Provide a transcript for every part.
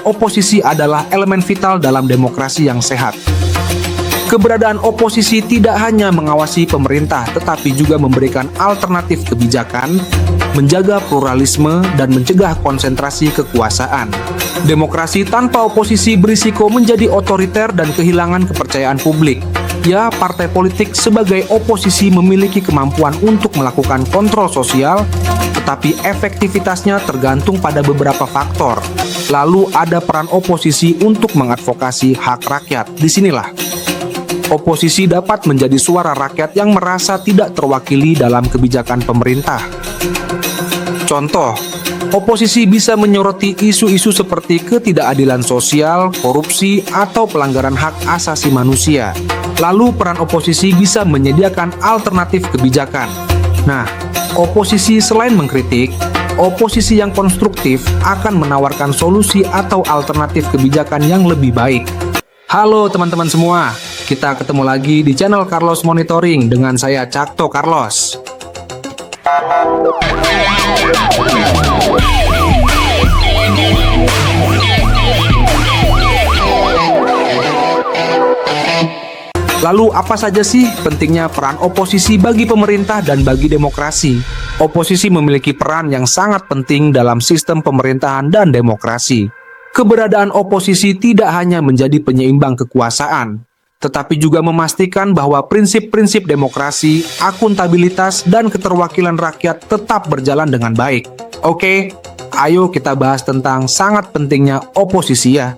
oposisi adalah elemen vital dalam demokrasi yang sehat. Keberadaan oposisi tidak hanya mengawasi pemerintah, tetapi juga memberikan alternatif kebijakan, menjaga pluralisme, dan mencegah konsentrasi kekuasaan. Demokrasi tanpa oposisi berisiko menjadi otoriter dan kehilangan kepercayaan publik. Ya, partai politik sebagai oposisi memiliki kemampuan untuk melakukan kontrol sosial, tetapi efektivitasnya tergantung pada beberapa faktor. Lalu ada peran oposisi untuk mengadvokasi hak rakyat. Disinilah oposisi dapat menjadi suara rakyat yang merasa tidak terwakili dalam kebijakan pemerintah. Contoh, oposisi bisa menyoroti isu-isu seperti ketidakadilan sosial, korupsi, atau pelanggaran hak asasi manusia. Lalu peran oposisi bisa menyediakan alternatif kebijakan. Nah, oposisi selain mengkritik, oposisi yang konstruktif akan menawarkan solusi atau alternatif kebijakan yang lebih baik. Halo teman-teman semua, kita ketemu lagi di channel Carlos Monitoring dengan saya Cakto Carlos. Lalu apa saja sih pentingnya peran oposisi bagi pemerintah dan bagi demokrasi? Oposisi memiliki peran yang sangat penting dalam sistem pemerintahan dan demokrasi. Keberadaan oposisi tidak hanya menjadi penyeimbang kekuasaan, tetapi juga memastikan bahwa prinsip-prinsip demokrasi, akuntabilitas, dan keterwakilan rakyat tetap berjalan dengan baik. Oke, ayo kita bahas tentang sangat pentingnya oposisi ya.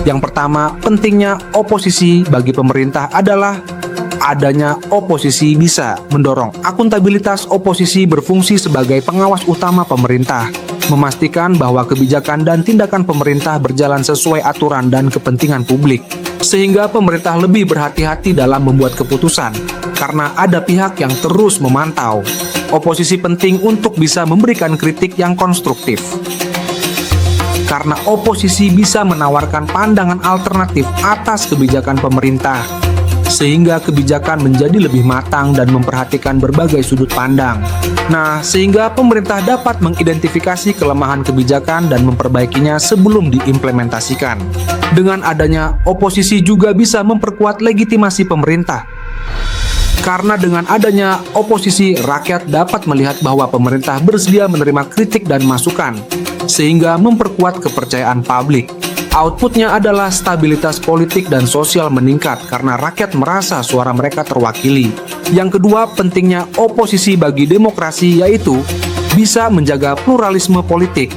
Yang pertama, pentingnya oposisi bagi pemerintah adalah adanya oposisi bisa mendorong akuntabilitas. Oposisi berfungsi sebagai pengawas utama pemerintah, memastikan bahwa kebijakan dan tindakan pemerintah berjalan sesuai aturan dan kepentingan publik, sehingga pemerintah lebih berhati-hati dalam membuat keputusan, karena ada pihak yang terus memantau. Oposisi penting untuk bisa memberikan kritik yang konstruktif, karena oposisi bisa menawarkan pandangan alternatif atas kebijakan pemerintah, sehingga kebijakan menjadi lebih matang dan memperhatikan berbagai sudut pandang. Nah, sehingga pemerintah dapat mengidentifikasi kelemahan kebijakan dan memperbaikinya sebelum diimplementasikan. Dengan adanya oposisi juga bisa memperkuat legitimasi pemerintah. Karena dengan adanya oposisi, rakyat dapat melihat bahwa pemerintah bersedia menerima kritik dan masukan, sehingga memperkuat kepercayaan publik. Outputnya adalah stabilitas politik dan sosial meningkat karena rakyat merasa suara mereka terwakili. Yang kedua, pentingnya oposisi bagi demokrasi yaitu bisa menjaga pluralisme politik.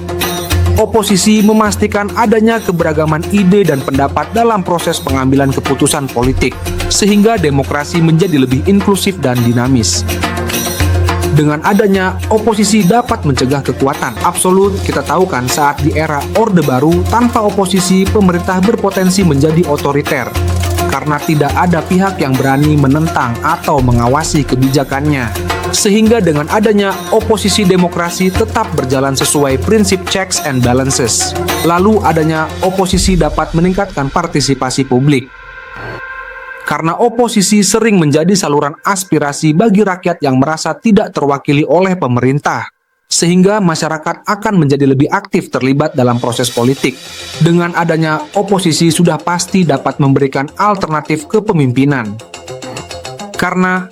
Oposisi memastikan adanya keberagaman ide dan pendapat dalam proses pengambilan keputusan politik, sehingga demokrasi menjadi lebih inklusif dan dinamis. Dengan adanya oposisi dapat mencegah kekuatan absolut. Kita tahu kan, saat di era Orde Baru, tanpa oposisi pemerintah berpotensi menjadi otoriter karena tidak ada pihak yang berani menentang atau mengawasi kebijakannya. Sehingga dengan adanya oposisi, demokrasi tetap berjalan sesuai prinsip checks and balances. Lalu adanya oposisi dapat meningkatkan partisipasi publik, karena oposisi sering menjadi saluran aspirasi bagi rakyat yang merasa tidak terwakili oleh pemerintah, sehingga masyarakat akan menjadi lebih aktif terlibat dalam proses politik. Dengan adanya oposisi sudah pasti dapat memberikan alternatif kepemimpinan. Karena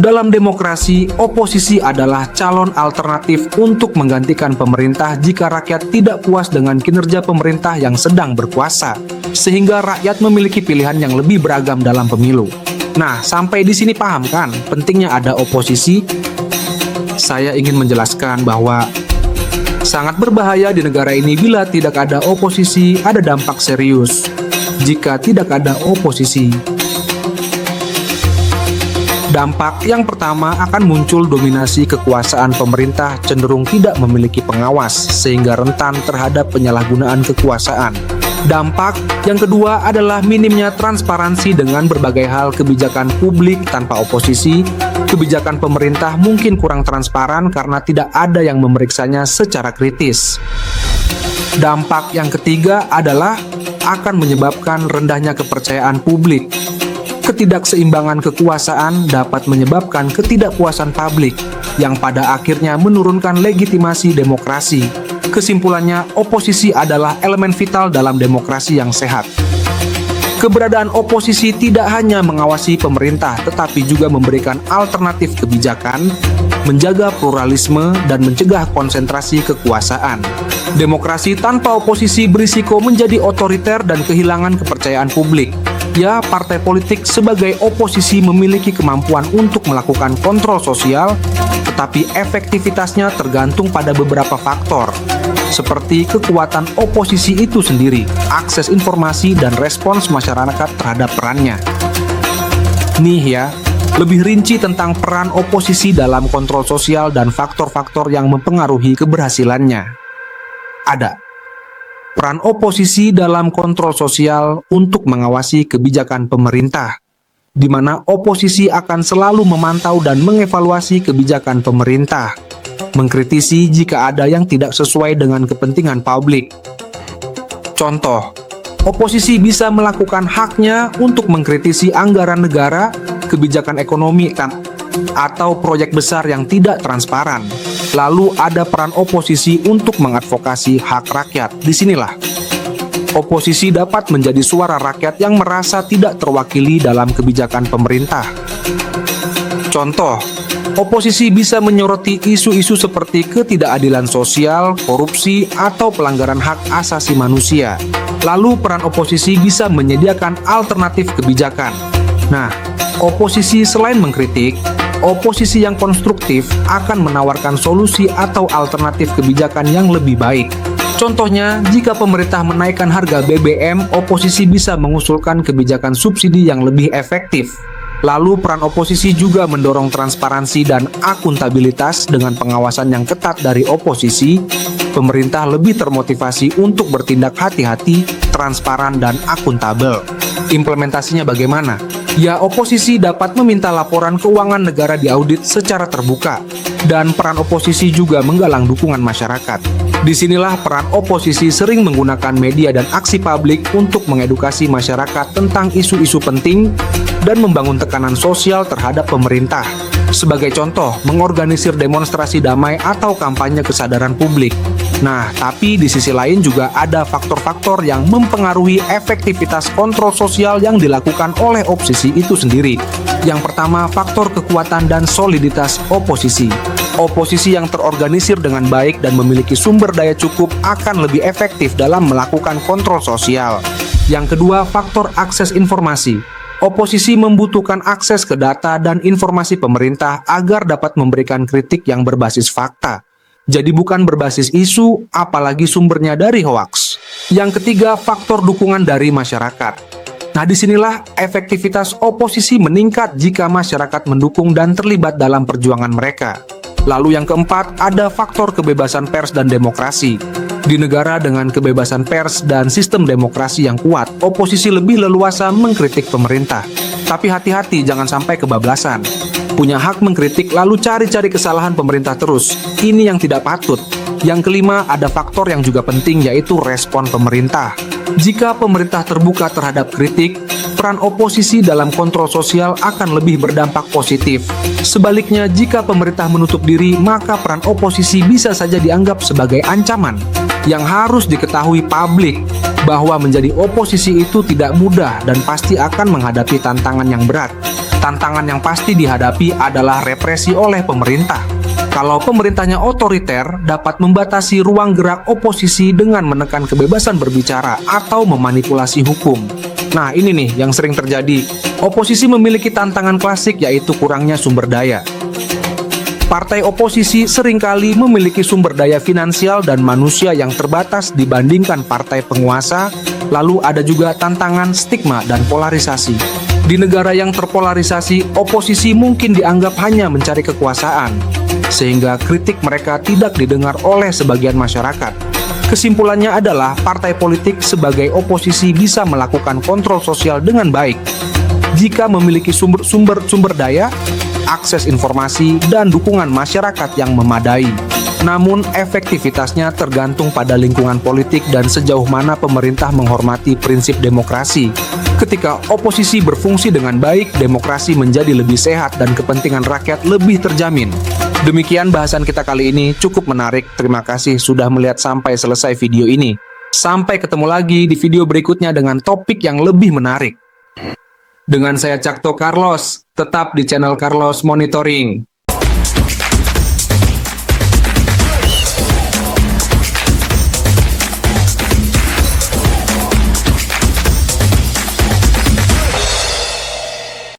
dalam demokrasi, oposisi adalah calon alternatif untuk menggantikan pemerintah jika rakyat tidak puas dengan kinerja pemerintah yang sedang berkuasa, sehingga rakyat memiliki pilihan yang lebih beragam dalam pemilu. Nah, sampai di sini paham kan pentingnya ada oposisi? Saya ingin menjelaskan bahwa sangat berbahaya di negara ini bila tidak ada oposisi. Ada dampak serius jika tidak ada oposisi. Dampak yang pertama, akan muncul dominasi kekuasaan. Pemerintah cenderung tidak memiliki pengawas, sehingga rentan terhadap penyalahgunaan kekuasaan. Dampak yang kedua adalah minimnya transparansi dengan berbagai hal kebijakan publik. Tanpa oposisi, kebijakan pemerintah mungkin kurang transparan karena tidak ada yang memeriksanya secara kritis. Dampak yang ketiga adalah akan menyebabkan rendahnya kepercayaan publik. Ketidakseimbangan kekuasaan dapat menyebabkan ketidakpuasan publik yang pada akhirnya menurunkan legitimasi demokrasi. Kesimpulannya, oposisi adalah elemen vital dalam demokrasi yang sehat. Keberadaan oposisi tidak hanya mengawasi pemerintah, tetapi juga memberikan alternatif kebijakan, menjaga pluralisme, dan mencegah konsentrasi kekuasaan. Demokrasi tanpa oposisi berisiko menjadi otoriter dan kehilangan kepercayaan publik. Ya, partai politik sebagai oposisi memiliki kemampuan untuk melakukan kontrol sosial, tetapi efektivitasnya tergantung pada beberapa faktor, seperti kekuatan oposisi itu sendiri, akses informasi, dan respons masyarakat terhadap perannya. Nih ya, lebih rinci tentang peran oposisi dalam kontrol sosial dan faktor-faktor yang mempengaruhi keberhasilannya. Ada peran oposisi dalam kontrol sosial untuk mengawasi kebijakan pemerintah, di mana oposisi akan selalu memantau dan mengevaluasi kebijakan pemerintah, mengkritisi jika ada yang tidak sesuai dengan kepentingan publik. Contoh, oposisi bisa melakukan haknya untuk mengkritisi anggaran negara, kebijakan ekonomi, atau proyek besar yang tidak transparan. Lalu ada peran oposisi untuk mengadvokasi hak rakyat. Disinilah oposisi dapat menjadi suara rakyat yang merasa tidak terwakili dalam kebijakan pemerintah. Contoh, oposisi bisa menyoroti isu-isu seperti ketidakadilan sosial, korupsi, atau pelanggaran hak asasi manusia. Lalu peran oposisi bisa menyediakan alternatif kebijakan. Nah, oposisi selain mengkritik, oposisi yang konstruktif akan menawarkan solusi atau alternatif kebijakan yang lebih baik. Contohnya, jika pemerintah menaikkan harga BBM, oposisi bisa mengusulkan kebijakan subsidi yang lebih efektif. Lalu peran oposisi juga mendorong transparansi dan akuntabilitas dengan pengawasan yang ketat dari oposisi. Pemerintah lebih termotivasi untuk bertindak hati-hati, transparan, dan akuntabel. Implementasinya bagaimana? Ya, oposisi dapat meminta laporan keuangan negara diaudit secara terbuka, dan peran oposisi juga menggalang dukungan masyarakat. Disinilah peran oposisi sering menggunakan media dan aksi publik untuk mengedukasi masyarakat tentang isu-isu penting dan membangun tekanan sosial terhadap pemerintah. Sebagai contoh, mengorganisir demonstrasi damai atau kampanye kesadaran publik. Nah, tapi di sisi lain juga ada faktor-faktor yang mempengaruhi efektivitas kontrol sosial yang dilakukan oleh oposisi itu sendiri. Yang pertama, faktor kekuatan dan soliditas oposisi. Oposisi yang terorganisir dengan baik dan memiliki sumber daya cukup akan lebih efektif dalam melakukan kontrol sosial. Yang kedua, faktor akses informasi. Oposisi membutuhkan akses ke data dan informasi pemerintah agar dapat memberikan kritik yang berbasis fakta. Jadi bukan berbasis isu, apalagi sumbernya dari hoaks. Yang ketiga, faktor dukungan dari masyarakat. Nah, disinilah efektivitas oposisi meningkat jika masyarakat mendukung dan terlibat dalam perjuangan mereka. Lalu yang keempat, ada faktor kebebasan pers dan demokrasi. Di negara dengan kebebasan pers dan sistem demokrasi yang kuat, oposisi lebih leluasa mengkritik pemerintah. Tapi hati-hati, jangan sampai kebablasan. Punya hak mengkritik lalu cari-cari kesalahan pemerintah terus. Ini yang tidak patut. Yang kelima, ada faktor yang juga penting, yaitu respon pemerintah. Jika pemerintah terbuka terhadap kritik, peran oposisi dalam kontrol sosial akan lebih berdampak positif. Sebaliknya, jika pemerintah menutup diri, maka peran oposisi bisa saja dianggap sebagai ancaman. Yang harus diketahui publik, bahwa menjadi oposisi itu tidak mudah dan pasti akan menghadapi tantangan yang berat. Tantangan yang pasti dihadapi adalah represi oleh pemerintah. Kalau pemerintahnya otoriter, dapat membatasi ruang gerak oposisi dengan menekan kebebasan berbicara atau memanipulasi hukum. Nah, ini nih yang sering terjadi. Oposisi memiliki tantangan klasik, yaitu kurangnya sumber daya. Partai oposisi seringkali memiliki sumber daya finansial dan manusia yang terbatas dibandingkan partai penguasa. Lalu ada juga tantangan stigma dan polarisasi. Di negara yang terpolarisasi, oposisi mungkin dianggap hanya mencari kekuasaan, sehingga kritik mereka tidak didengar oleh sebagian masyarakat. Kesimpulannya adalah partai politik sebagai oposisi bisa melakukan kontrol sosial dengan baik jika memiliki sumber daya, akses informasi, dan dukungan masyarakat yang memadai. Namun, efektivitasnya tergantung pada lingkungan politik dan sejauh mana pemerintah menghormati prinsip demokrasi. Ketika oposisi berfungsi dengan baik, demokrasi menjadi lebih sehat dan kepentingan rakyat lebih terjamin. Demikian bahasan kita kali ini, cukup menarik. Terima kasih sudah melihat sampai selesai video ini. Sampai ketemu lagi di video berikutnya dengan topik yang lebih menarik. Dengan saya Cakto Carlos, tetap di channel Carlos Monitoring.